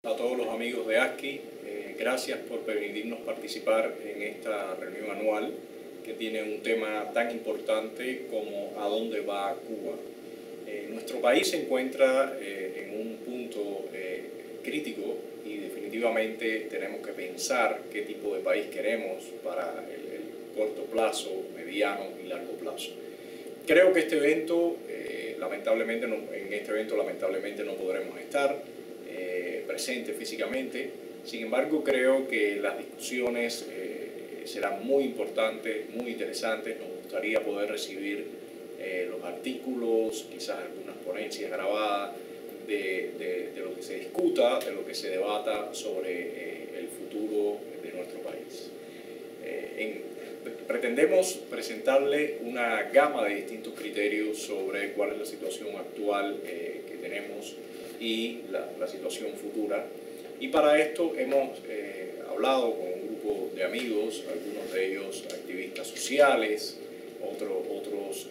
A todos los amigos de ASCI, gracias por permitirnos participar en esta reunión anual que tiene un tema tan importante como ¿a dónde va Cuba? Nuestro país se encuentra en un punto crítico y definitivamente tenemos que pensar qué tipo de país queremos para el corto plazo, mediano y largo plazo. Creo que este evento, lamentablemente no podremos estar presente físicamente. Sin embargo, creo que las discusiones serán muy importantes, muy interesantes. Nos gustaría poder recibir los artículos, quizás algunas ponencias grabadas de lo que se discuta, de lo que se debata sobre el futuro de nuestro país. Pretendemos presentarle una gama de distintos criterios sobre cuál es la situación actual que tenemos y la situación futura. Y para esto hemos hablado con un grupo de amigos, algunos de ellos activistas sociales, otros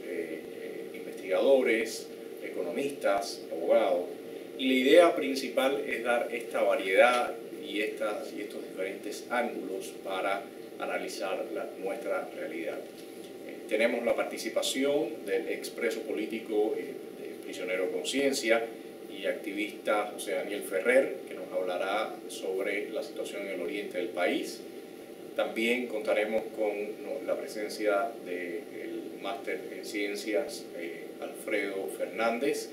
investigadores, economistas, abogados. Y la idea principal es dar esta variedad y estos diferentes ángulos para analizar nuestra realidad. Tenemos la participación del expreso político prisionero de conciencia y activista José Daniel Ferrer, que nos hablará sobre la situación en el oriente del país. También contaremos con la presencia del máster en ciencias Alfredo Fernández,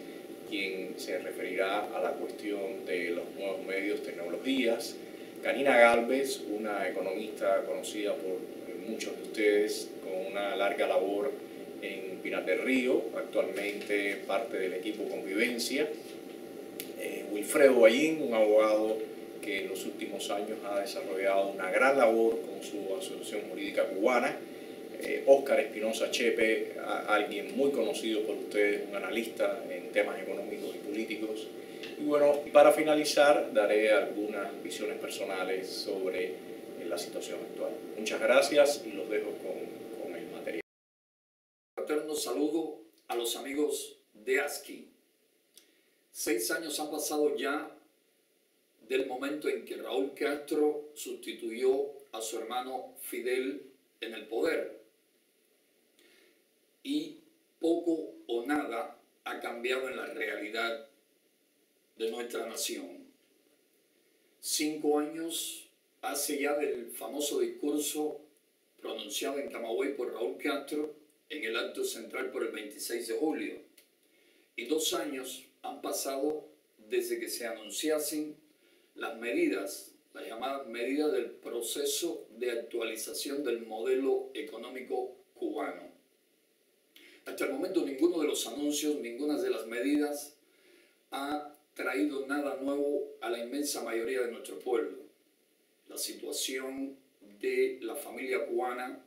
quien se referirá a la cuestión de los nuevos medios, tecnologías. Karina Gálvez, una economista conocida por muchos de ustedes con una larga labor en Pinar del Río, actualmente parte del equipo Convivencia. Wilfredo Ballín, un abogado que en los últimos años ha desarrollado una gran labor con su Asociación Jurídica Cubana. Óscar Espinosa Chepe, alguien muy conocido por ustedes, un analista en temas económicos y políticos. Y bueno, para finalizar daré algunas visiones personales sobre la situación actual. Muchas gracias y los dejo con el material. Un fraterno saludo a los amigos de ASCI. 6 años han pasado ya del momento en que Raúl Castro sustituyó a su hermano Fidel en el poder. Y poco o nada ha cambiado en la realidad de nuestra nación. 5 años hace ya del famoso discurso pronunciado en Camagüey por Raúl Castro en el acto central por el 26 de julio. Y 2 años han pasado desde que se anunciasen las medidas, las llamadas medidas del proceso de actualización del modelo económico cubano. Hasta el momento ninguno de los anuncios, ninguna de las medidas ha traído nada nuevo a la inmensa mayoría de nuestro pueblo. La situación de la familia cubana,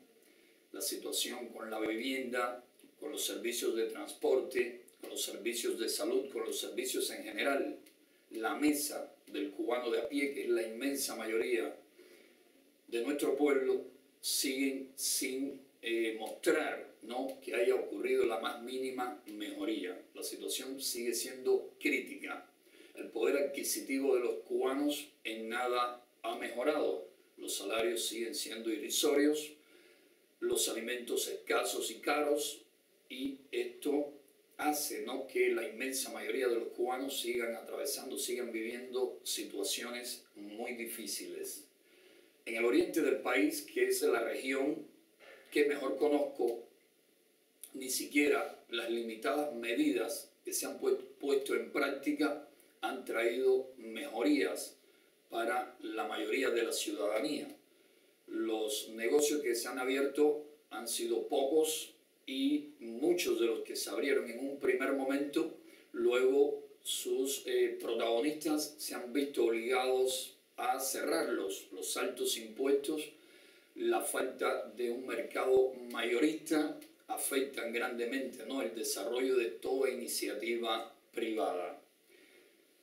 la situación con la vivienda, con los servicios de transporte, con los servicios de salud, con los servicios en general, la mesa del cubano de a pie, que es la inmensa mayoría de nuestro pueblo, siguen sin mostrar, ¿no?, que haya ocurrido la más mínima mejoría. La situación sigue siendo crítica. El poder adquisitivo de los cubanos en nada ha mejorado. Los salarios siguen siendo irrisorios, los alimentos escasos y caros, y esto hace, ¿no?, que la inmensa mayoría de los cubanos sigan viviendo situaciones muy difíciles. En el oriente del país, que es la región que mejor conozco, ni siquiera las limitadas medidas que se han puesto en práctica han traído mejorías para la mayoría de la ciudadanía. Los negocios que se han abierto han sido pocos y muchos de los que se abrieron en un primer momento, luego sus protagonistas se han visto obligados a cerrarlos. Los altos impuestos, la falta de un mercado mayorista afectan grandemente, ¿no?, el desarrollo de toda iniciativa privada.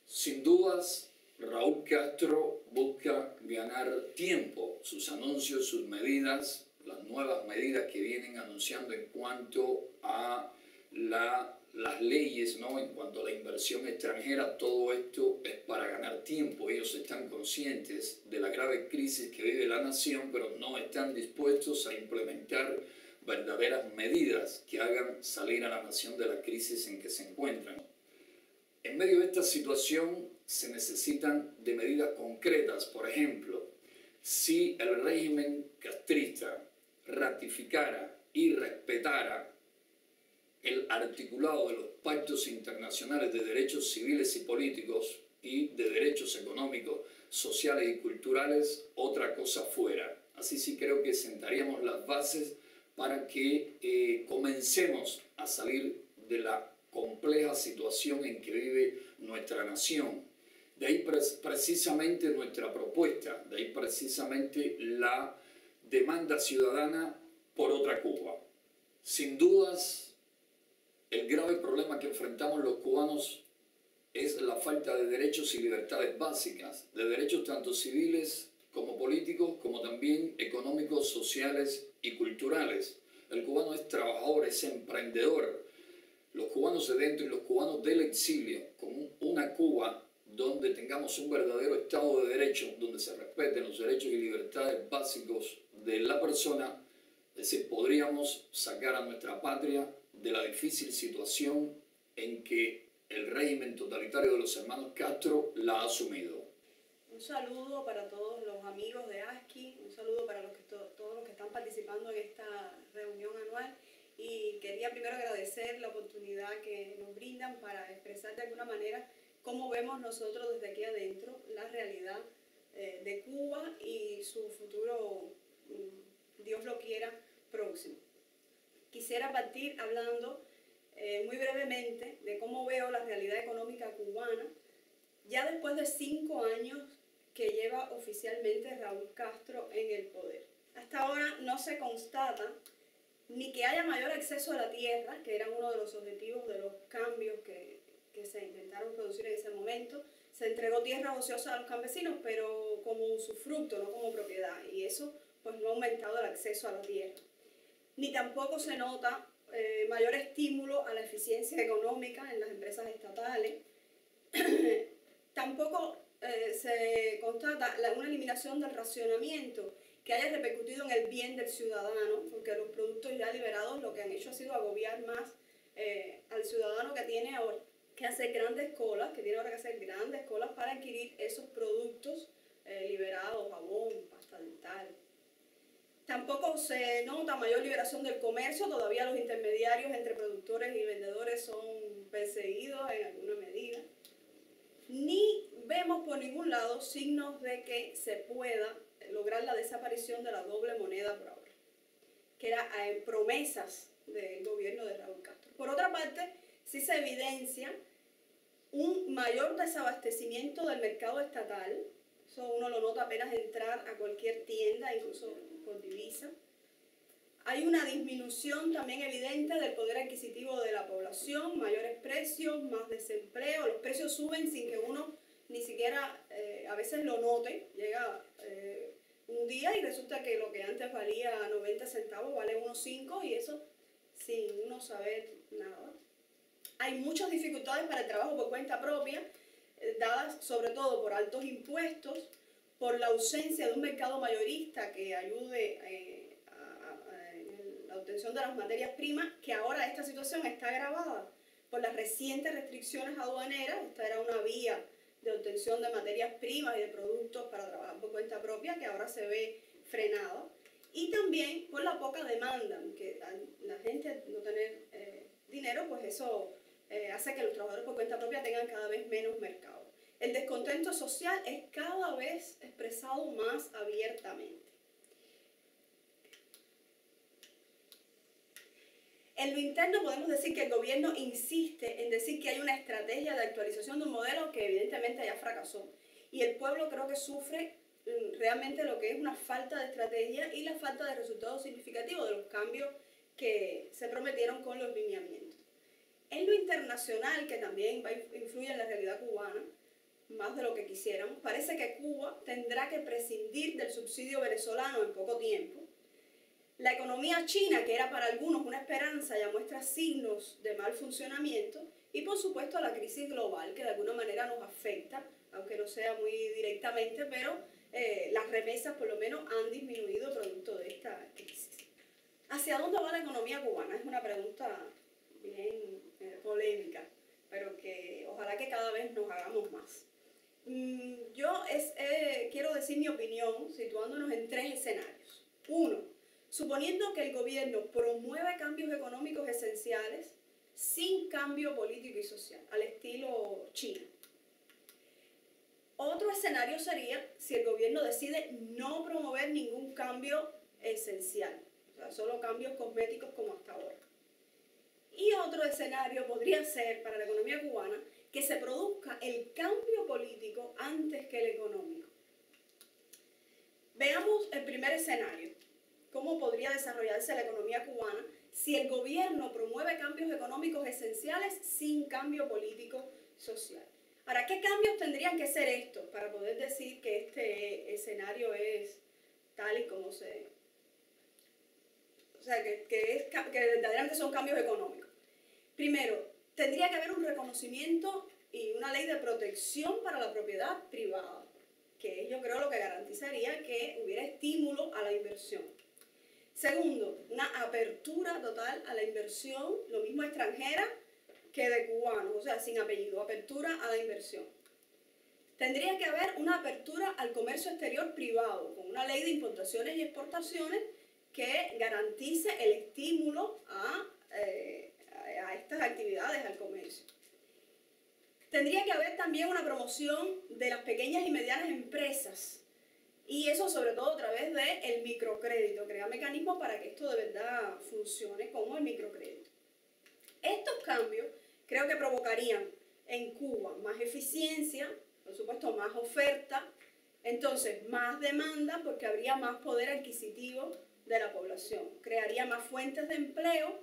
Sin dudas, Raúl Castro busca ganar tiempo. Sus anuncios, sus medidas, las nuevas medidas que vienen anunciando en cuanto a la las leyes, ¿no?, en cuanto a la inversión extranjera, todo esto es para ganar tiempo. Ellos están conscientes de la grave crisis que vive la nación, pero no están dispuestos a implementar verdaderas medidas que hagan salir a la nación de la crisis en que se encuentran. En medio de esta situación se necesitan de medidas concretas. Por ejemplo, si el régimen castrista ratificara y respetara el articulado de los pactos internacionales de derechos civiles y políticos y de derechos económicos, sociales y culturales, otra cosa fuera. Así sí creo que sentaríamos las bases para que comencemos a salir de la compleja situación en que vive nuestra nación. De ahí precisamente nuestra propuesta, de ahí precisamente la demanda ciudadana por otra Cuba. Sin dudas, el grave problema que enfrentamos los cubanos es la falta de derechos y libertades básicas, de derechos tanto civiles como políticos, como también económicos, sociales y culturales. El cubano es trabajador, es emprendedor. Los cubanos de dentro y los cubanos del exilio, con una Cuba donde tengamos un verdadero Estado de Derecho, donde se respeten los derechos y libertades básicos de la persona, es decir, podríamos sacar a nuestra patria de la difícil situación en que el régimen totalitario de los hermanos Castro la ha asumido. Un saludo para todos los amigos de ASCI, un saludo para todos los que están participando en esta reunión anual, y quería primero agradecer la oportunidad que nos brindan para expresar de alguna manera cómo vemos nosotros desde aquí adentro la realidad de Cuba y su futuro, Dios lo quiera, próximo. Quisiera partir hablando muy brevemente de cómo veo la realidad económica cubana ya después de 5 años que lleva oficialmente Raúl Castro en el poder. Hasta ahora no se constata ni que haya mayor acceso a la tierra, que era uno de los objetivos de los cambios que se intentaron producir en ese momento. Se entregó tierra ociosa a los campesinos, pero como usufructo, no como propiedad, y eso pues no ha aumentado el acceso a la tierra. Ni tampoco se nota mayor estímulo a la eficiencia económica en las empresas estatales. Tampoco se constata una eliminación del racionamiento que haya repercutido en el bien del ciudadano, porque los productos ya liberados lo que han hecho ha sido agobiar más al ciudadano que tiene ahora que hacer grandes colas, que tiene ahora que hacer grandes colas para adquirir esos productos liberados, jabón, pasta dental. Tampoco se nota mayor liberación del comercio, todavía los intermediarios entre productores y vendedores son perseguidos en alguna medida. Ni vemos por ningún lado signos de que se pueda lograr la desaparición de la doble moneda por ahora, que era promesas del gobierno de Raúl Castro. Por otra parte, sí se evidencia un mayor desabastecimiento del mercado estatal. Eso uno lo nota apenas entrar a cualquier tienda, incluso por divisa. Hay una disminución también evidente del poder adquisitivo de la población, mayores precios, más desempleo. Los precios suben sin que uno ni siquiera a veces lo note. Llega un día y resulta que lo que antes valía 90 centavos vale 1,5, y eso sin uno saber nada. Hay muchas dificultades para el trabajo por cuenta propia, dadas sobre todo por altos impuestos, por la ausencia de un mercado mayorista que ayude a la obtención de las materias primas, que ahora esta situación está agravada por las recientes restricciones aduaneras. Esta era una vía de obtención de materias primas y de productos para trabajar por cuenta propia, que ahora se ve frenada. Y también por la poca demanda, que la gente no tener dinero, pues eso hace que los trabajadores por cuenta propia tengan cada vez menos mercado. El descontento social es cada vez expresado más abiertamente. En lo interno podemos decir que el gobierno insiste en decir que hay una estrategia de actualización de un modelo que evidentemente ya fracasó. Y el pueblo creo que sufre realmente lo que es una falta de estrategia y la falta de resultados significativos de los cambios que se prometieron con los lineamientos. En lo internacional, que también influye en la realidad cubana, más de lo que quisiéramos, parece que Cuba tendrá que prescindir del subsidio venezolano en poco tiempo. La economía china, que era para algunos una esperanza, ya muestra signos de mal funcionamiento. Y por supuesto la crisis global, que de alguna manera nos afecta, aunque no sea muy directamente, pero las remesas por lo menos han disminuido producto de esta crisis. ¿Hacia dónde va la economía cubana? Es una pregunta bien polémica, pero que ojalá que cada vez nos hagamos más. Yo quiero decir mi opinión situándonos en 3 escenarios. 1. Suponiendo que el gobierno promueve cambios económicos esenciales sin cambio político y social, al estilo China. Otro escenario sería si el gobierno decide no promover ningún cambio esencial, o sea, solo cambios cosméticos como hasta ahora. Y otro escenario podría ser para la economía cubana que se produzca el cambio político antes que el económico. Veamos el primer escenario. ¿Cómo podría desarrollarse la economía cubana si el gobierno promueve cambios económicos esenciales sin cambio político social? Ahora, ¿qué cambios tendrían que ser estos para poder decir que este escenario es tal y como se... O sea, que verdaderamente son cambios económicos? Primero, tendría que haber un reconocimiento y una ley de protección para la propiedad privada, que yo creo lo que garantizaría que hubiera estímulo a la inversión. Segundo, una apertura total a la inversión, lo mismo extranjera que de cubanos, o sea, sin apellido, apertura a la inversión. Tendría que haber una apertura al comercio exterior privado, con una ley de importaciones y exportaciones que garantice el estímulo a estas actividades, al comercio. Tendría que haber también una promoción de las pequeñas y medianas empresas, y eso sobre todo a través del microcrédito, crear mecanismos para que esto de verdad funcione como el microcrédito. Estos cambios creo que provocarían en Cuba más eficiencia, por supuesto más oferta, entonces más demanda porque habría más poder adquisitivo de la población, crearía más fuentes de empleo,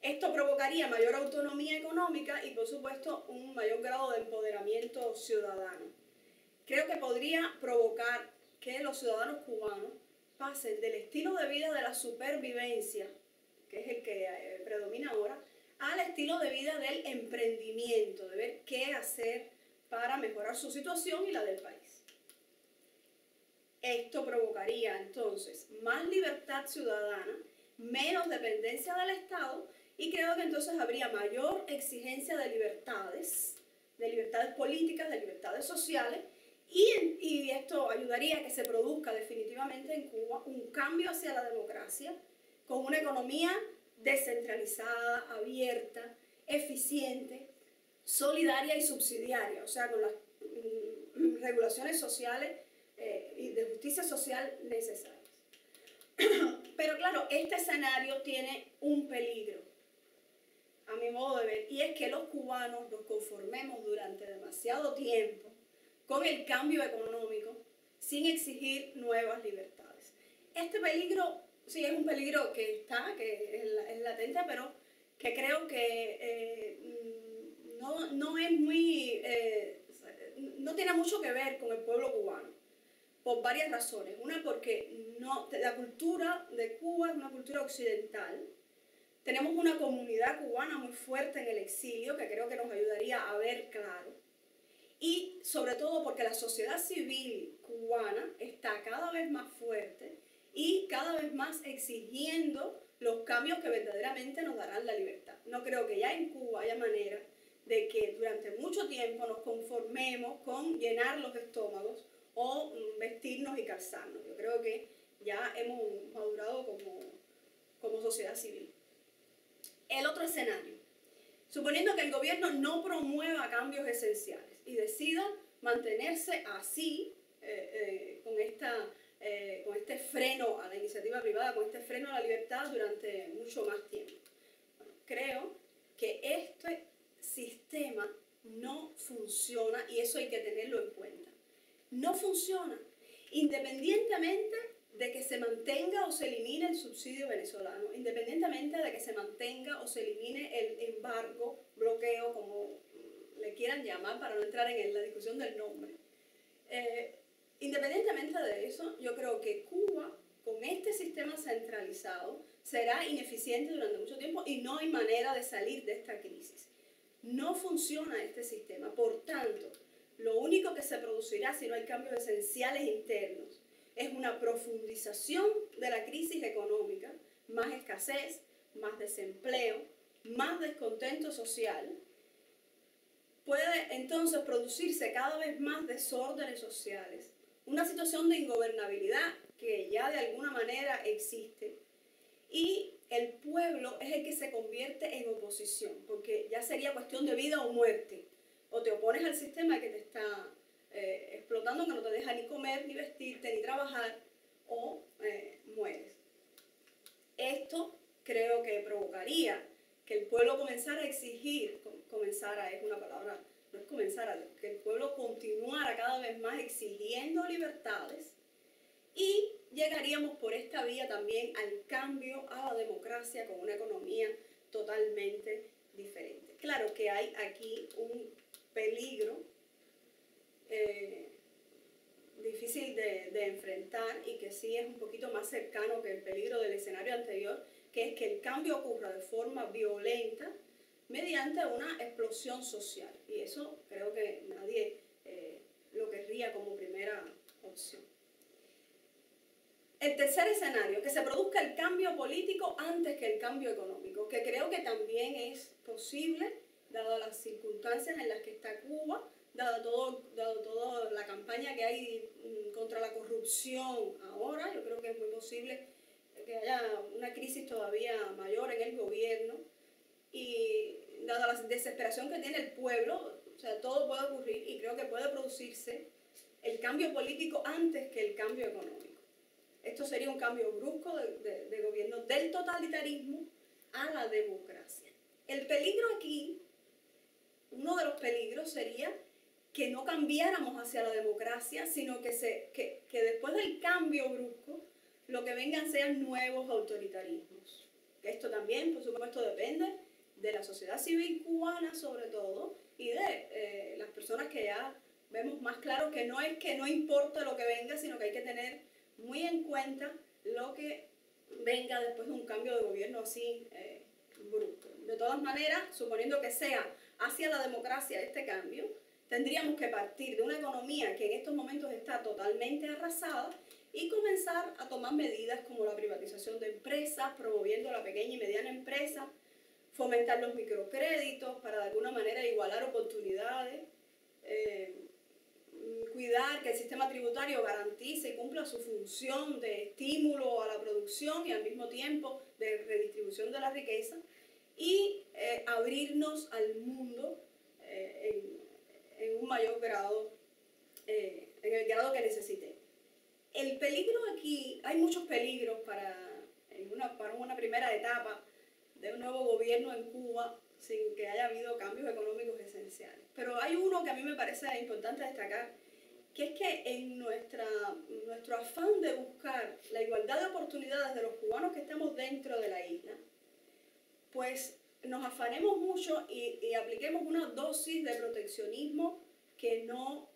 esto provocaría mayor autonomía económica y por supuesto un mayor grado de empoderamiento ciudadano. Creo que podría provocar que los ciudadanos cubanos pasen del estilo de vida de la supervivencia, que es el que predomina ahora, al estilo de vida del emprendimiento, de ver qué hacer para mejorar su situación y la del país. Esto provocaría entonces más libertad ciudadana, menos dependencia del Estado y creo que entonces habría mayor exigencia de libertades políticas, de libertades sociales y esto ayudaría a que se produzca definitivamente en Cuba un cambio hacia la democracia con una economía descentralizada, abierta, eficiente, solidaria y subsidiaria, o sea, con las regulaciones sociales y de justicia social necesarias. Pero claro, este escenario tiene un peligro, a mi modo de ver, y es que los cubanos nos conformemos durante demasiado tiempo con el cambio económico sin exigir nuevas libertades. Este peligro, sí, es un peligro que está, que es latente, pero que creo que no es muy, no tiene mucho que ver con el pueblo cubano, por varias razones. Una, porque la cultura de Cuba es una cultura occidental. Tenemos una comunidad cubana muy fuerte en el exilio que creo que nos ayudaría a ver claro. Y sobre todo porque la sociedad civil cubana está cada vez más fuerte y cada vez más exigiendo los cambios que verdaderamente nos darán la libertad. No creo que ya en Cuba haya manera de que durante mucho tiempo nos conformemos con llenar los estómagos o vestirnos y calzarnos. Yo creo que ya hemos madurado como sociedad civil. El otro escenario, suponiendo que el gobierno no promueva cambios esenciales y decida mantenerse así, con este freno a la iniciativa privada, con este freno a la libertad durante mucho más tiempo. Bueno, creo que este sistema no funciona y eso hay que tenerlo en cuenta. No funciona, independientemente de que se mantenga o se elimine el subsidio venezolano, independientemente de que se mantenga o se elimine el embargo, bloqueo, como le quieran llamar para no entrar en la discusión del nombre. Independientemente de eso, yo creo que Cuba con este sistema centralizado será ineficiente durante mucho tiempo y no hay manera de salir de esta crisis. No funciona este sistema, por tanto, lo único que se producirá si no hay cambios esenciales internos es una profundización de la crisis económica, más escasez, más desempleo, más descontento social. Puede entonces producirse cada vez más desórdenes sociales, una situación de ingobernabilidad que ya de alguna manera existe, y el pueblo es el que se convierte en oposición, porque ya sería cuestión de vida o muerte. O te opones al sistema que te está explotando, que no te deja ni comer, ni vestirte, ni trabajar, o mueres. Esto creo que provocaría que el pueblo comenzara a exigir, comenzara es una palabra, no es comenzara, que el pueblo continuara cada vez más exigiendo libertades, y llegaríamos por esta vía también al cambio a la democracia con una economía totalmente diferente. Claro que hay aquí un peligro difícil de enfrentar y que sí es un poquito más cercano que el peligro del escenario anterior, que es que el cambio ocurra de forma violenta mediante una explosión social. Y eso creo que nadie lo querría como primera opción. El tercer escenario, que se produzca el cambio político antes que el cambio económico, que creo que también es posible, dadas las circunstancias en las que está Cuba, dado toda la campaña que hay contra la corrupción ahora. Yo creo que es muy posible que haya una crisis todavía mayor en el gobierno, y dada la desesperación que tiene el pueblo, o sea, todo puede ocurrir, y creo que puede producirse el cambio político antes que el cambio económico. Esto sería un cambio brusco de gobierno del totalitarismo a la democracia. El peligro aquí, uno de los peligros sería que no cambiáramos hacia la democracia, sino que después del cambio brusco lo que vengan sean nuevos autoritarismos. Esto también, por supuesto, depende de la sociedad civil cubana sobre todo, y de las personas que ya vemos más claro que no importa lo que venga, sino que hay que tener muy en cuenta lo que venga después de un cambio de gobierno así brusco. De todas maneras, suponiendo que sea hacia la democracia este cambio, tendríamos que partir de una economía que en estos momentos está totalmente arrasada y comenzar a tomar medidas como la privatización de empresas, promoviendo la pequeña y mediana empresa, fomentar los microcréditos para de alguna manera igualar oportunidades, cuidar que el sistema tributario garantice y cumpla su función de estímulo a la producción y al mismo tiempo de redistribución de la riqueza, y abrirnos al mundo en un mayor grado, en el grado que necesite. El peligro aquí, hay muchos peligros para una primera etapa de un nuevo gobierno en Cuba sin que haya habido cambios económicos esenciales. Pero hay uno que a mí me parece importante destacar, que es que en nuestro afán de buscar la igualdad de oportunidades de los cubanos que estamos dentro de la isla, pues nos afanemos mucho y apliquemos una dosis de proteccionismo que no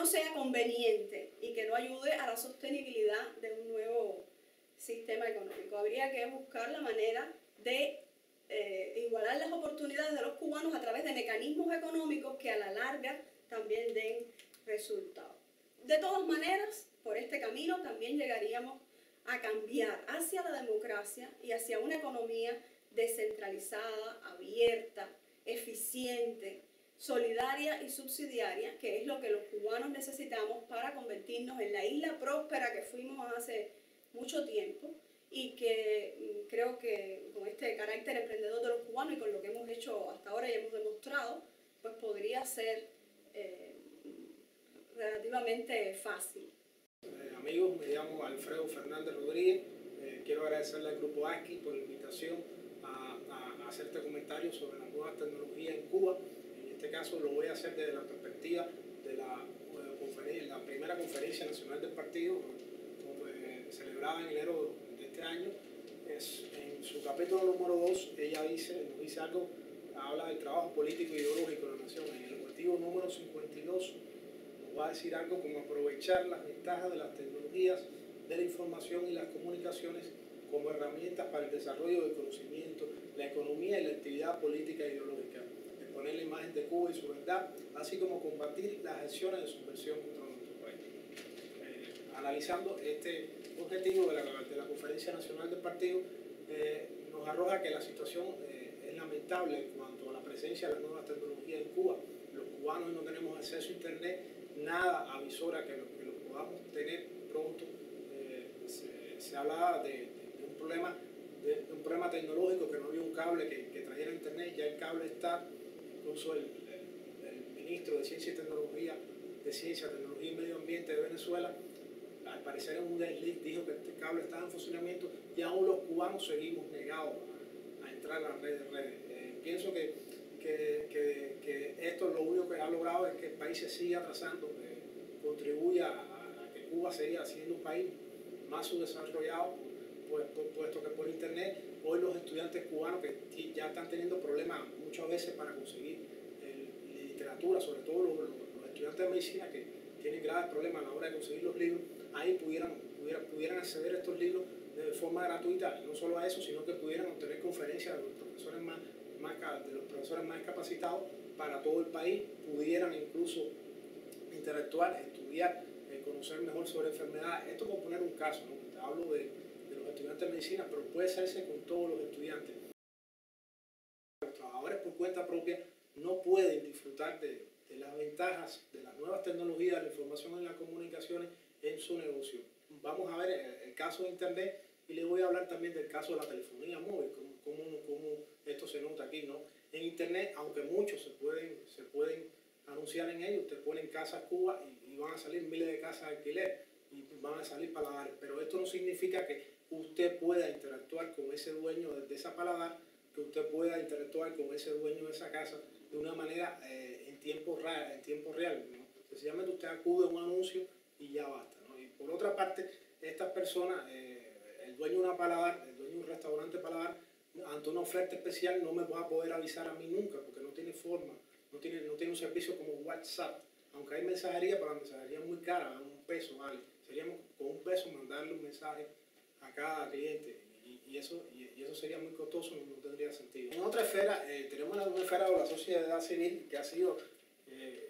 sea conveniente y que no ayude a la sostenibilidad de un nuevo sistema económico. Habría que buscar la manera de igualar las oportunidades de los cubanos a través de mecanismos económicos que a la larga también den resultados. De todas maneras, por este camino también llegaríamos a cambiar hacia la democracia y hacia una economía descentralizada, abierta, eficiente, solidaria y subsidiaria, que es lo que los cubanos necesitamos para convertirnos en la isla próspera que fuimos hace mucho tiempo, y que creo que con este carácter emprendedor de los cubanos y con lo que hemos hecho hasta ahora y hemos demostrado, pues podría ser relativamente fácil. Amigos, me llamo Alfredo Fernández Rodríguez. Quiero agradecerle al Grupo ASCI por la invitación a hacer este comentario sobre las nuevas tecnologías en Cuba. En este caso lo voy a hacer desde la perspectiva de la primera conferencia nacional del partido, celebrada en enero de este año. En su capítulo número 2, ella nos dice algo, habla del trabajo político e ideológico de la nación. En el objetivo número 52 nos va a decir algo como aprovechar las ventajas de las tecnologías de la información y las comunicaciones como herramientas para el desarrollo del conocimiento, la economía y la actividad política e ideológica, exponer la imagen de Cuba y su verdad, así como combatir las acciones de subversión contra nuestro país. Analizando este objetivo de la Conferencia Nacional del Partido, nos arroja que la situación es lamentable en cuanto a la presencia de las nuevas tecnologías en Cuba. Los cubanos no tenemos acceso a Internet, nada avisora que lo podamos tener pronto. Se hablaba de un problema tecnológico, que no había un cable que trajera Internet, ya el cable está. Incluso el ministro de Ciencia, Tecnología y Medio Ambiente de Venezuela, al parecer en un desliz dijo que este cable estaba en funcionamiento, y aún los cubanos seguimos negados a entrar a las redes. Pienso que esto lo único que ha logrado es que el país se siga atrasando, contribuya a que Cuba siga siendo un país más subdesarrollado, puesto que por Internet hoy los estudiantes cubanos que ya están teniendo problemas muchas veces para conseguir literatura, sobre todo los estudiantes de medicina que tienen graves problemas a la hora de conseguir los libros, ahí pudieran acceder a estos libros de forma gratuita. Y no solo a eso, sino que pudieran obtener conferencias de los profesores más capacitados para todo el país, pudieran incluso interactuar, estudiar, conocer mejor sobre enfermedades. Esto por poner un caso, ¿no? Hablo de los estudiantes de medicina, pero puede hacerse con todos los estudiantes. Los trabajadores por cuenta propia no pueden disfrutar de las ventajas de las nuevas tecnologías, de la información y las comunicaciones en su negocio. Vamos a ver el caso de Internet, y les voy a hablar también del caso de la telefonía móvil, cómo esto se nota aquí, ¿no? En Internet, aunque muchos se pueden anunciar en ello, usted pone en Casas Cuba y van a salir miles de casas de alquiler y van a salir paladares, pero esto no significa que usted pueda interactuar con ese dueño de esa paladar, que usted pueda interactuar con ese dueño de esa casa de una manera en tiempo real, ¿no? Sencillamente usted acude a un anuncio y ya basta, ¿no? Y por otra parte, estas personas, el dueño de una paladar, el dueño de un restaurante paladar, ante una oferta especial no me va a poder avisar a mí nunca, porque no tiene forma, no tiene un servicio como WhatsApp. Aunque hay mensajería, pero la mensajería es muy cara, $1, ¿vale? Seríamos con $1 mandarle un mensaje a cada cliente, y eso sería muy costoso, no tendría sentido. En otra esfera, tenemos una esfera de la sociedad civil que ha sido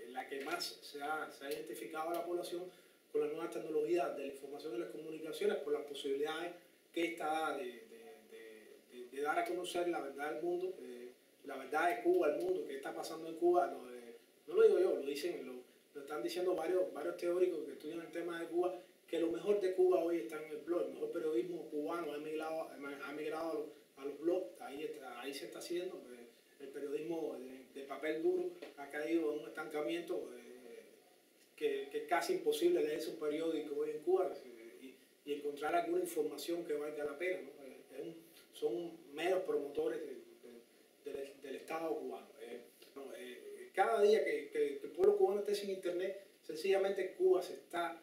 la que más se ha identificado a la población con las nuevas tecnologías de la información y las comunicaciones, por las posibilidades que esta da de dar a conocer la verdad del mundo, la verdad de Cuba al mundo, qué está pasando en Cuba. No lo digo yo, lo están diciendo varios teóricos que estudian el tema de Cuba, que lo mejor de Cuba hoy está en el blog. El mejor periodismo cubano ha migrado a los blogs. Ahí se está haciendo. El periodismo de papel duro ha caído en un estancamiento que es casi imposible leerse un periódico hoy en Cuba y encontrar alguna información que valga la pena, ¿no? Son meros promotores del Estado cubano. Cada día que el pueblo cubano esté sin Internet, sencillamente Cuba se está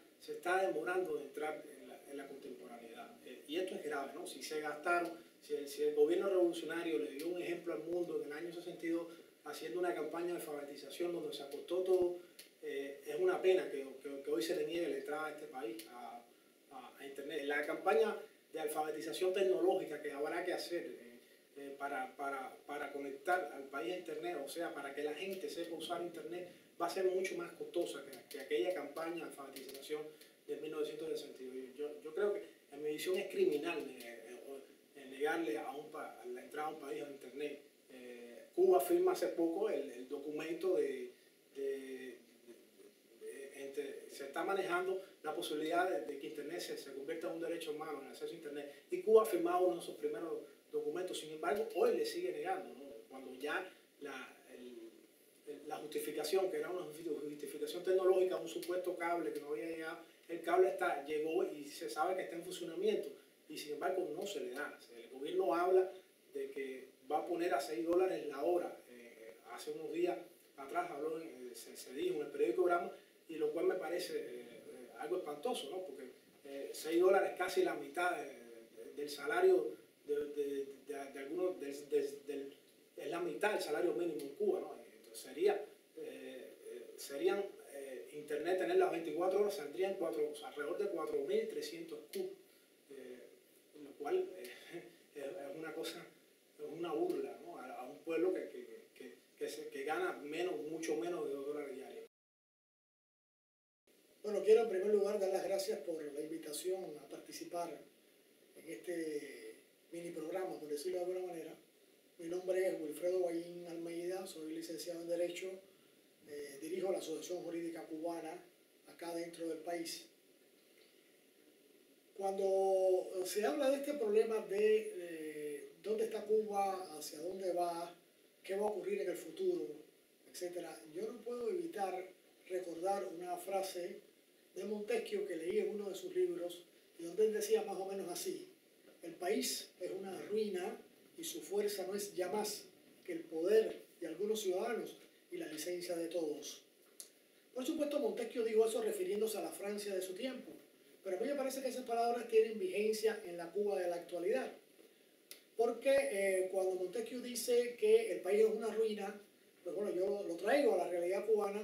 demorando de entrar en la contemporaneidad. Y esto es grave, ¿no? Si el gobierno revolucionario le dio un ejemplo al mundo en el año 62 haciendo una campaña de alfabetización donde se acostó todo, es una pena que hoy se le niegue la entrada a este país a Internet. La campaña de alfabetización tecnológica que habrá que hacer para conectar al país a Internet, o sea, para que la gente sepa usar Internet, va a ser mucho más costosa que aquella campaña de alfabetización de 1962. Yo creo que en mi visión es criminal negarle la entrada a un país a Internet. Cuba firma hace poco el documento se está manejando la posibilidad de que Internet se convierta en un derecho humano, en el acceso a Internet. Y Cuba ha firmado uno de sus primeros documentos. Sin embargo, hoy le sigue negando, ¿no? Cuando ya la justificación, que era una justificación tecnológica, un supuesto cable que no había llegado, el cable llegó y se sabe que está en funcionamiento, y sin embargo no se le da. El gobierno habla de que va a poner a $6 la hora. Hace unos días atrás se dijo en el periódico Gramo, y lo cual me parece algo espantoso, ¿no? Porque $6 es casi la mitad del salario de algunos, es la mitad del salario mínimo en Cuba, ¿no? Entonces serían Internet, tener la las 24 horas saldrían alrededor de 4.300 cubos, lo cual es una cosa, es una burla, ¿no? A un pueblo que gana mucho menos de $2 diarios. Bueno, quiero en primer lugar dar las gracias por la invitación a participar en este mini programa, por decirlo de alguna manera. Mi nombre es Wilfredo Guayín Almeida, soy licenciado en Derecho, dirijo la Asociación Jurídica Cubana acá dentro del país. Cuando se habla de este problema de dónde está Cuba, hacia dónde va, qué va a ocurrir en el futuro, etc., yo no puedo evitar recordar una frase de Montesquieu que leí en uno de sus libros, y donde él decía más o menos así: el país es una ruina y su fuerza no es ya más que el poder de algunos ciudadanos y la licencia de todos. Por supuesto, Montesquieu dijo eso refiriéndose a la Francia de su tiempo, pero a mí me parece que esas palabras tienen vigencia en la Cuba de la actualidad, porque cuando Montesquieu dice que el país es una ruina, pues bueno, yo lo traigo a la realidad cubana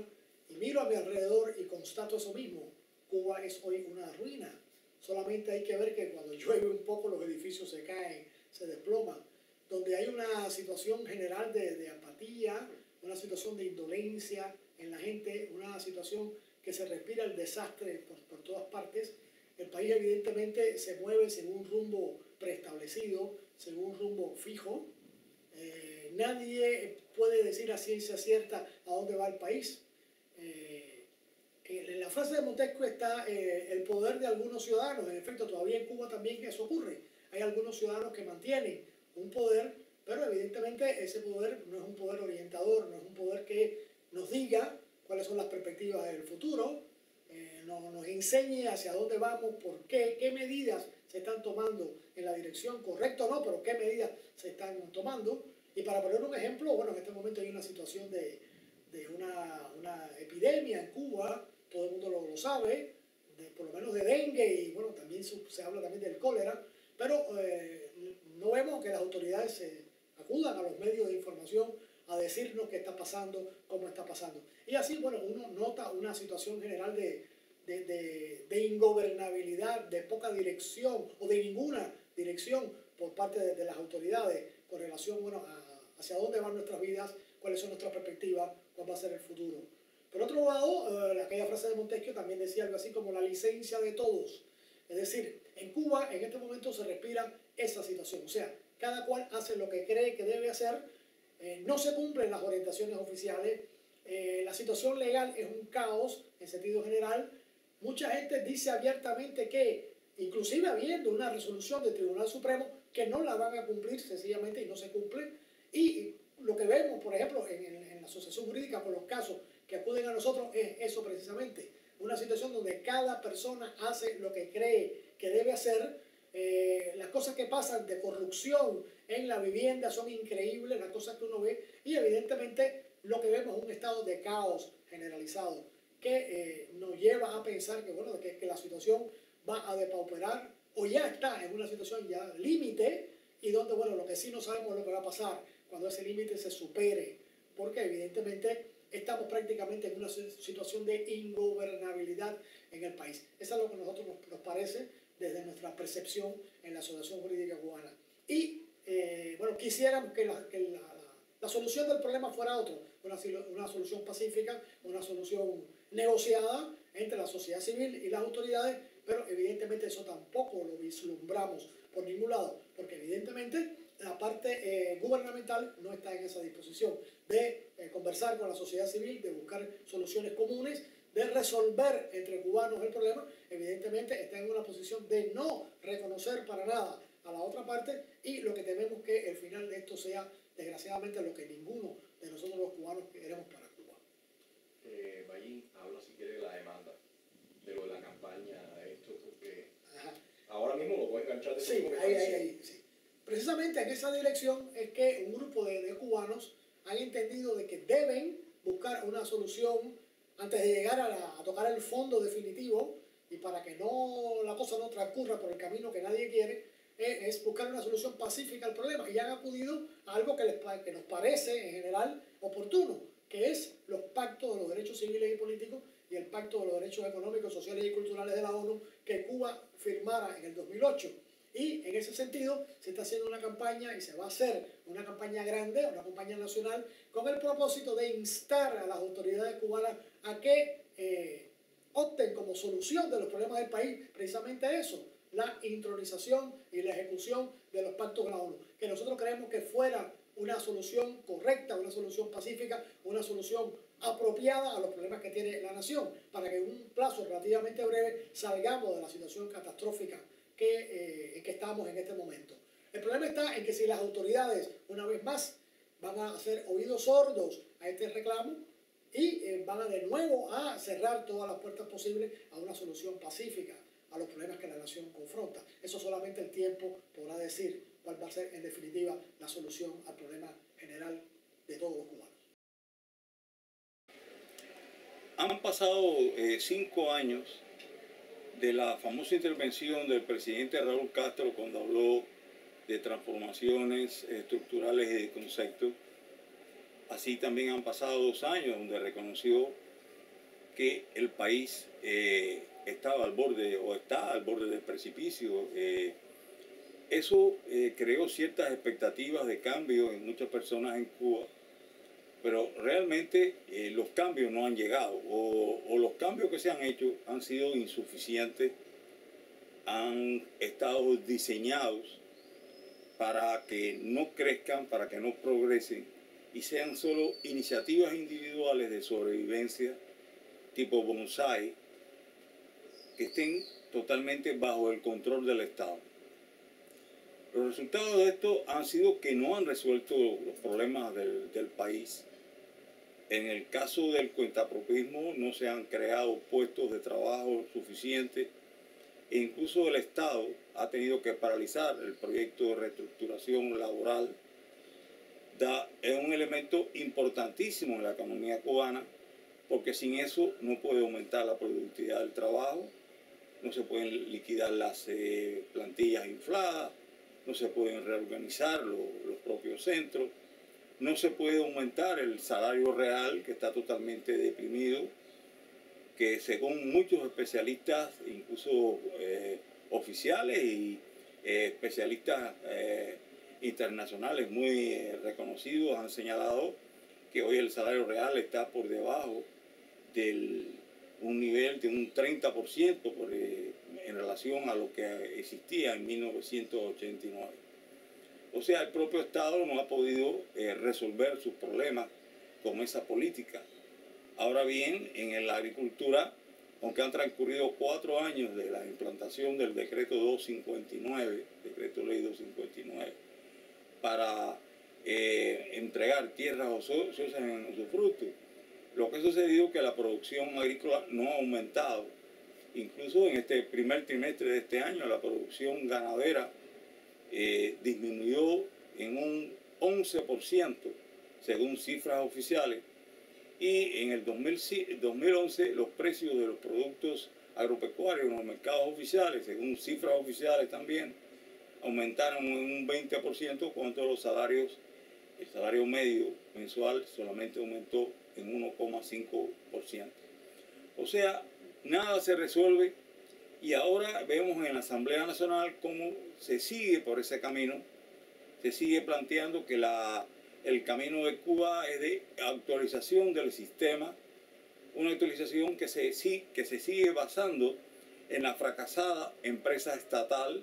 y miro a mi alrededor y constato eso mismo. Cuba es hoy una ruina. Solamente hay que ver que cuando llueve un poco los edificios se caen, se desploman, donde hay una situación general de apatía, una situación de indolencia en la gente, una situación que se respira el desastre por todas partes. El país evidentemente se mueve según un rumbo preestablecido, según un rumbo fijo. Nadie puede decir a ciencia cierta a dónde va el país. En la frase de Montesquieu está el poder de algunos ciudadanos. En efecto, todavía en Cuba también eso ocurre. Hay algunos ciudadanos que mantienen un poder, pero evidentemente ese poder no es un poder orientador, no es un poder que nos diga cuáles son las perspectivas del futuro, nos enseñe hacia dónde vamos, por qué medidas se están tomando en la dirección correcta o no, pero qué medidas se están tomando. Y para poner un ejemplo, bueno, en este momento hay una situación de una epidemia en Cuba, todo el mundo lo sabe, por lo menos de dengue, y bueno, también se habla también del cólera, pero no vemos que las autoridades acudan a los medios de información a decirnos qué está pasando, cómo está pasando. Y así, bueno, uno nota una situación general de ingobernabilidad, de poca dirección o de ninguna dirección por parte de las autoridades con relación, bueno, hacia dónde van nuestras vidas, cuáles son nuestras perspectivas, cuál va a ser el futuro. Por otro lado, aquella frase de Montesquieu también decía algo así como la licencia de todos. Es decir, en Cuba en este momento se respira esa situación. O sea, cada cual hace lo que cree que debe hacer, no se cumplen las orientaciones oficiales, la situación legal es un caos en sentido general. Mucha gente dice abiertamente que, inclusive habiendo una resolución del Tribunal Supremo, que no la van a cumplir sencillamente y no se cumple. Y lo que vemos, por ejemplo, en la asociación jurídica por los casos que acuden a nosotros es eso precisamente, una situación donde cada persona hace lo que cree que debe hacer. Las cosas que pasan de corrupción en la vivienda son increíbles, las cosas que uno ve, y evidentemente lo que vemos es un estado de caos generalizado que nos lleva a pensar que, bueno, que la situación va a depauperar o ya está en una situación ya límite, y donde, bueno, lo que sí no sabemos es lo que va a pasar cuando ese límite se supere, porque evidentemente estamos prácticamente en una situación de ingobernabilidad en el país. Eso es lo que a nosotros nos parece desde nuestra percepción en la Asociación Jurídica Cubana. Y, bueno, quisiéramos que la solución del problema fuera otra, una solución pacífica, una solución negociada entre la sociedad civil y las autoridades, pero evidentemente eso tampoco lo vislumbramos por ningún lado, porque evidentemente la parte gubernamental no está en esa disposición de conversar con la sociedad civil, de buscar soluciones comunes, de resolver entre cubanos el problema. Evidentemente está en una posición de no reconocer para nada a la otra parte, y lo que tememos que el final de esto sea, desgraciadamente, lo que ninguno de nosotros los cubanos queremos para Cuba. Guayín, habla si quiere de la demanda, de lo de la campaña, de esto, porque ahora mismo lo puedo enganchar de sí, ahí, sí. Precisamente en esa dirección es que un grupo de cubanos han entendido de que deben buscar una solución antes de llegar a tocar el fondo definitivo, y para que la cosa no transcurra por el camino que nadie quiere, es buscar una solución pacífica al problema, y han acudido a algo que nos parece en general oportuno, que es los pactos de los derechos civiles y políticos y el Pacto de los Derechos Económicos, Sociales y Culturales de la ONU que Cuba firmara en el 2008. Y en ese sentido se está haciendo una campaña y se va a hacer una campaña grande, una campaña nacional, con el propósito de instar a las autoridades cubanas a que opten como solución de los problemas del país precisamente eso, la intronización y la ejecución de los pactos de la ONU, que nosotros creemos que fuera una solución correcta, una solución pacífica, una solución apropiada a los problemas que tiene la nación, para que en un plazo relativamente breve salgamos de la situación catastrófica que estamos en este momento. El problema está en que si las autoridades, una vez más, van a hacer oídos sordos a este reclamo y van de nuevo a cerrar todas las puertas posibles a una solución pacífica a los problemas que la nación confronta. Eso solamente el tiempo podrá decir cuál va a ser en definitiva la solución al problema general de todos los cubanos. Han pasado 5 años de la famosa intervención del presidente Raúl Castro cuando habló de transformaciones estructurales y de conceptos. Así también han pasado 2 años donde reconoció que el país estaba al borde o está al borde del precipicio. Eso creó ciertas expectativas de cambio en muchas personas en Cuba, pero realmente los cambios no han llegado o los cambios que se han hecho han sido insuficientes, han estado diseñados para que no crezcan, para que no progresen y sean solo iniciativas individuales de sobrevivencia tipo bonsai que estén totalmente bajo el control del Estado. Los resultados de esto han sido que no han resuelto los problemas del país. En el caso del cuentapropismo no se han creado puestos de trabajo suficientes e incluso el Estado ha tenido que paralizar el proyecto de reestructuración laboral. Es un elemento importantísimo en la economía cubana porque sin eso no puede aumentar la productividad del trabajo, no se pueden liquidar las plantillas infladas, no se pueden reorganizar los propios centros, no se puede aumentar el salario real que está totalmente deprimido, que según muchos especialistas, incluso oficiales y especialistas internacionales muy reconocidos, han señalado que hoy el salario real está por debajo de un nivel de un 30% en relación a lo que existía en 1989. O sea, el propio Estado no ha podido resolver sus problemas con esa política. Ahora bien, en la agricultura, aunque han transcurrido 4 años de la implantación del decreto 259, decreto ley 259, para entregar tierras ociosas en usufructo, lo que ha sucedido es que la producción agrícola no ha aumentado. Incluso en este primer trimestre de este año, la producción ganadera disminuyó en un 11%, según cifras oficiales. Y en el 2011 los precios de los productos agropecuarios en los mercados oficiales, según cifras oficiales también, aumentaron en un 20%, cuando los salarios, el salario medio mensual solamente aumentó en 1,5%. O sea, nada se resuelve y ahora vemos en la Asamblea Nacional cómo se sigue por ese camino, se sigue planteando que el camino de Cuba es de actualización del sistema, una actualización que se sigue basando en la fracasada empresa estatal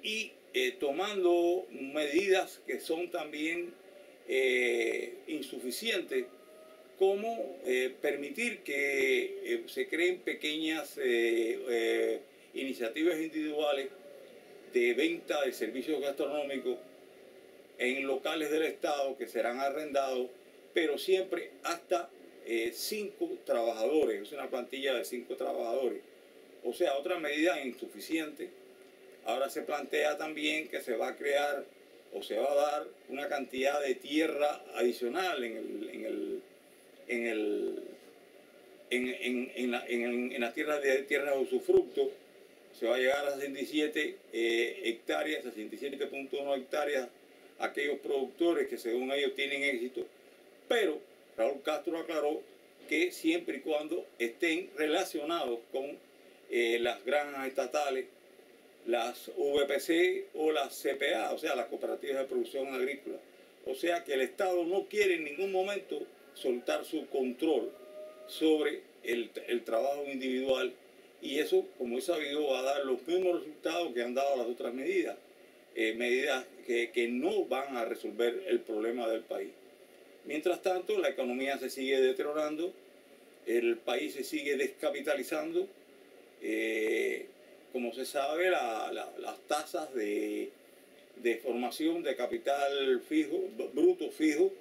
y tomando medidas que son también insuficientes, como permitir que se creen pequeñas iniciativas individuales de venta de servicios gastronómicos en locales del Estado que serán arrendados, pero siempre hasta 5 trabajadores, es una plantilla de 5 trabajadores. O sea, otra medida insuficiente. Ahora se plantea también que se va a crear o se va a dar una cantidad de tierra adicional en las tierras de usufructo. Se va a llegar a 67 hectáreas, a 67.1 hectáreas, aquellos productores que según ellos tienen éxito, pero Raúl Castro aclaró que siempre y cuando estén relacionados con las granjas estatales, las VPC o las CPA, o sea, las cooperativas de producción agrícola. O sea que el Estado no quiere en ningún momento soltar su control sobre el trabajo individual, y eso, como es sabido, va a dar los mismos resultados que han dado las otras medidas, medidas que no van a resolver el problema del país. Mientras tanto, la economía se sigue deteriorando, el país se sigue descapitalizando. Como se sabe, las tasas de formación de capital fijo, bruto fijo,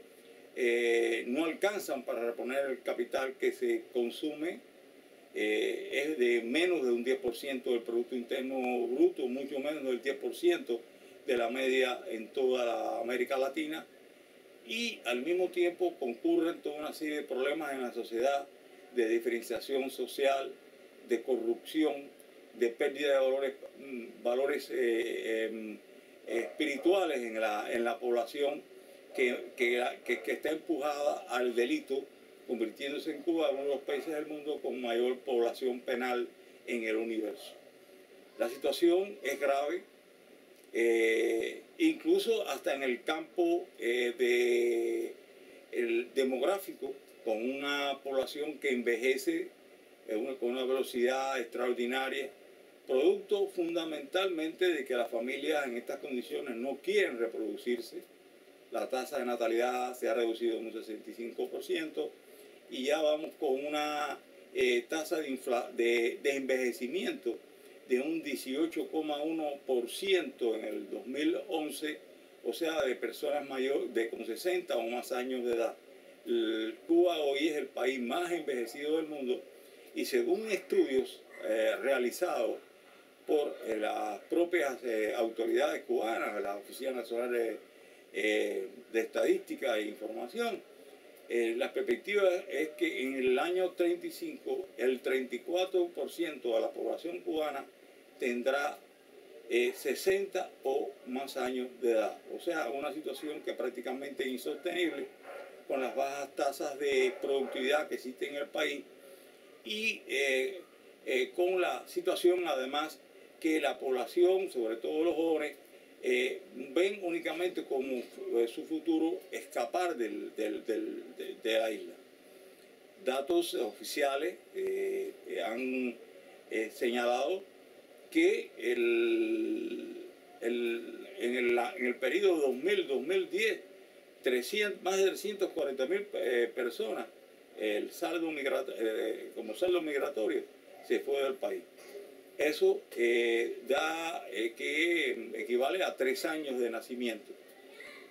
no alcanzan para reponer el capital que se consume. Es de menos de un 10% del Producto Interno Bruto, mucho menos del 10% de la media en toda la América Latina, y al mismo tiempo concurren toda una serie de problemas en la sociedad, de diferenciación social, de corrupción, de pérdida de valores espirituales en la población, que está empujada al delito, convirtiéndose en Cuba uno de los países del mundo con mayor población penal en el universo. La situación es grave, incluso hasta en el campo demográfico, con una población que envejece con una velocidad extraordinaria, producto fundamentalmente de que las familias en estas condiciones no quieren reproducirse. La tasa de natalidad se ha reducido en un 65%, y ya vamos con una tasa de envejecimiento de un 18,1% en el 2011, o sea, de personas mayores de con 60 o más años de edad. Cuba hoy es el país más envejecido del mundo, y según estudios realizados por las propias autoridades cubanas, la Oficina Nacional de Estadística e Información, la perspectiva es que en el año 35 el 34% de la población cubana tendrá 60 o más años de edad. O sea, una situación que prácticamente es insostenible con las bajas tasas de productividad que existen en el país, y con la situación además que la población, sobre todo los jóvenes, ven únicamente como su futuro escapar de la isla. Datos oficiales han señalado que en el periodo 2000-2010, más de 340.000 personas como saldo migratorio se fue del país. Eso que equivale a 3 años de nacimiento.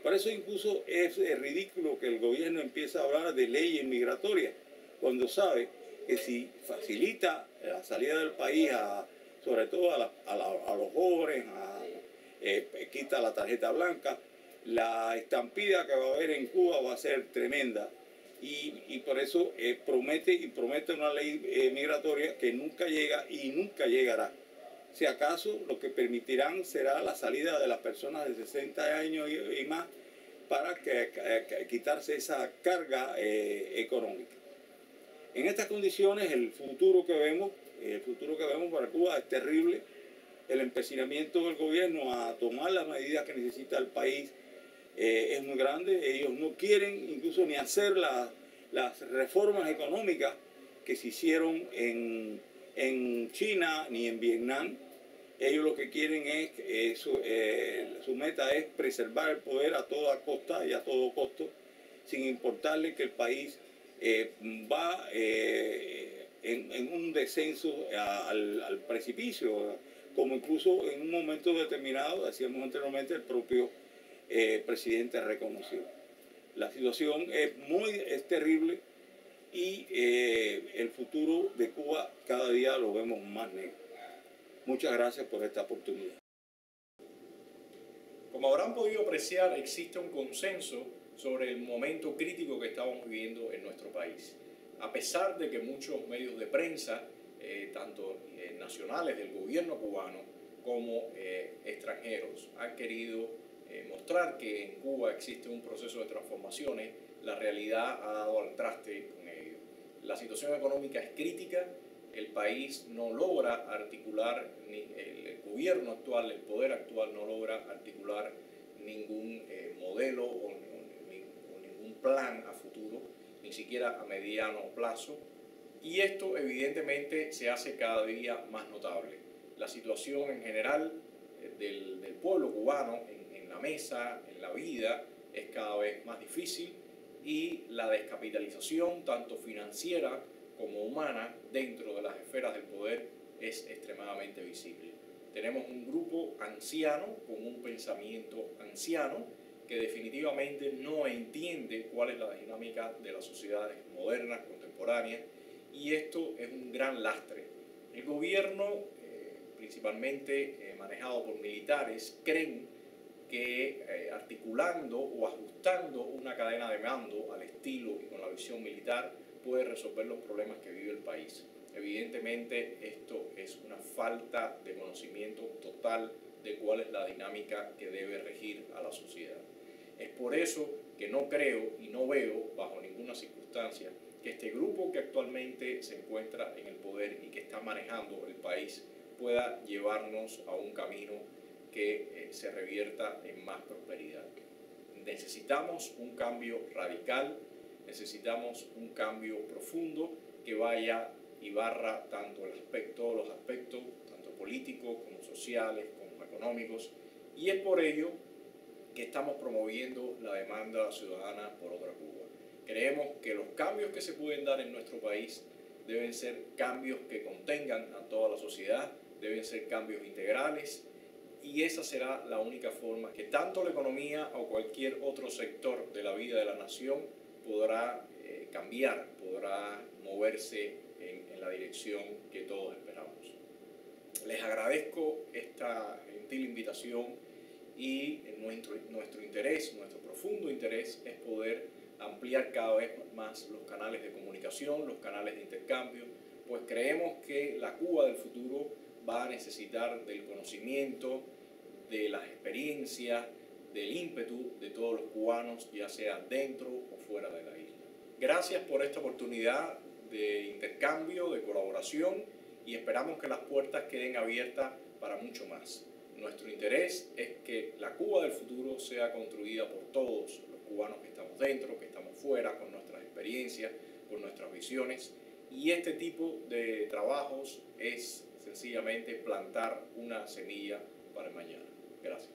Por eso incluso es ridículo que el gobierno empiece a hablar de leyes migratorias, cuando sabe que si facilita la salida del país, sobre todo a los jóvenes, quita la tarjeta blanca, la estampida que va a haber en Cuba va a ser tremenda. Y por eso promete una ley migratoria que nunca llega y nunca llegará. Si acaso lo que permitirán será la salida de las personas de 60 años y más, para quitarse esa carga económica. En estas condiciones el futuro que vemos para Cuba es terrible. El empecinamiento del gobierno a tomar las medidas que necesita el país es muy grande. Ellos no quieren incluso ni hacer las reformas económicas que se hicieron en China ni en Vietnam. Ellos lo que quieren es, su meta es preservar el poder a toda costa y a todo costo, sin importarle que el país va en un descenso al precipicio, como incluso en un momento determinado, decíamos anteriormente, el propio presidente reconoció. La situación es terrible, y el futuro de Cuba cada día lo vemos más negro. Muchas gracias por esta oportunidad. Como habrán podido apreciar, existe un consenso sobre el momento crítico que estamos viviendo en nuestro país. A pesar de que muchos medios de prensa, tanto nacionales del gobierno cubano como extranjeros, han querido mostrar que en Cuba existe un proceso de transformaciones, la realidad ha dado al traste con ello. La situación económica es crítica, el país no logra articular, el gobierno actual, el poder actual no logra articular ningún modelo o ningún plan a futuro, ni siquiera a mediano plazo, y esto evidentemente se hace cada día más notable. La situación en general del pueblo cubano en la mesa, en la vida, es cada vez más difícil, y la descapitalización, tanto financiera como humana, dentro de las esferas del poder, es extremadamente visible. Tenemos un grupo anciano, con un pensamiento anciano, que definitivamente no entiende cuál es la dinámica de las sociedades modernas, contemporáneas, y esto es un gran lastre. El gobierno, principalmente manejado por militares, creen que articulando o ajustando una cadena de mando al estilo y con la visión militar puede resolver los problemas que vive el país. Evidentemente esto es una falta de conocimiento total de cuál es la dinámica que debe regir a la sociedad. Es por eso que no creo y no veo bajo ninguna circunstancia que este grupo que actualmente se encuentra en el poder y que está manejando el país pueda llevarnos a un camino que se revierta en más prosperidad. Necesitamos un cambio radical, necesitamos un cambio profundo que vaya y barra tanto todos los aspectos, tanto políticos como sociales, como económicos, y es por ello que estamos promoviendo la demanda ciudadana por otra Cuba. Creemos que los cambios que se pueden dar en nuestro país deben ser cambios que contengan a toda la sociedad, deben ser cambios integrales, y esa será la única forma que tanto la economía o cualquier otro sector de la vida de la nación podrá cambiar, podrá moverse en la dirección que todos esperamos. Les agradezco esta gentil invitación, y nuestro interés, nuestro profundo interés es poder ampliar cada vez más los canales de comunicación, los canales de intercambio, pues creemos que la Cuba del futuro va a necesitar del conocimiento, de las experiencias, del ímpetu de todos los cubanos, ya sea dentro o fuera de la isla. Gracias por esta oportunidad de intercambio, de colaboración, y esperamos que las puertas queden abiertas para mucho más. Nuestro interés es que la Cuba del futuro sea construida por todos los cubanos que estamos dentro, que estamos fuera, con nuestras experiencias, con nuestras visiones, y este tipo de trabajos es sencillamente plantar una semilla para el mañana. Gracias.